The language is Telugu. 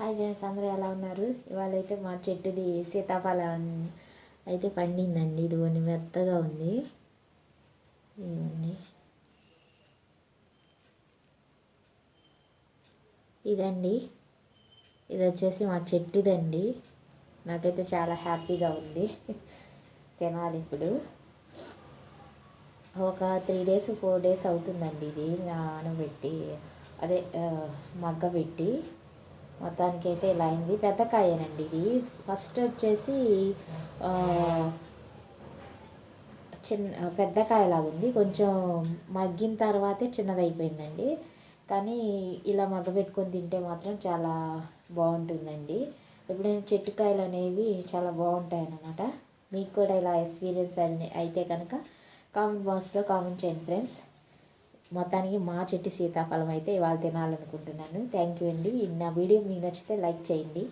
హాయ్ ఫ్రెండ్స్, అందరూ ఎలా ఉన్నారు? ఇవాళ అయితే మా చెట్టుది సీతాఫలం అయితే పండిందండి. ఇదిగోండి మెత్తగా ఉంది. ఇదిగోండి, ఇదండి. ఇది వచ్చేసి మా చెట్టుదండి. నాకైతే చాలా హ్యాపీగా ఉంది. తినాలి ఇప్పుడు. ఒక 3 days 4 days అవుతుందండి ఇది నానబెట్టి, అదే మగ్గబెట్టి. మొత్తానికి అయితే ఇలా అయింది. పెద్ద కాయేనండి ఇది. ఫస్ట్ వచ్చేసి పెద్ద కాయలాగా ఉంది. కొంచెం మగ్గిన తర్వాతే చిన్నదైపోయిందండి. కానీ ఇలా మగ్గబెట్టుకొని తింటే మాత్రం చాలా బాగుంటుందండి. ఎప్పుడైనా చెట్టు కాయలు అనేవి చాలా బాగుంటాయి అన్నమాట. మీకు కూడా ఇలా ఎక్స్పీరియన్స్ అయితే కనుక కామెంట్ బాక్స్లో కామెంట్ చేయండి ఫ్రెండ్స్. మొత్తానికి మా చెట్టు సీతాఫలం అయితే ఇవాళ తినాలనుకుంటున్నాను. థ్యాంక్ యూ అండి. నా వీడియో మీకు నచ్చితే లైక్ చేయండి.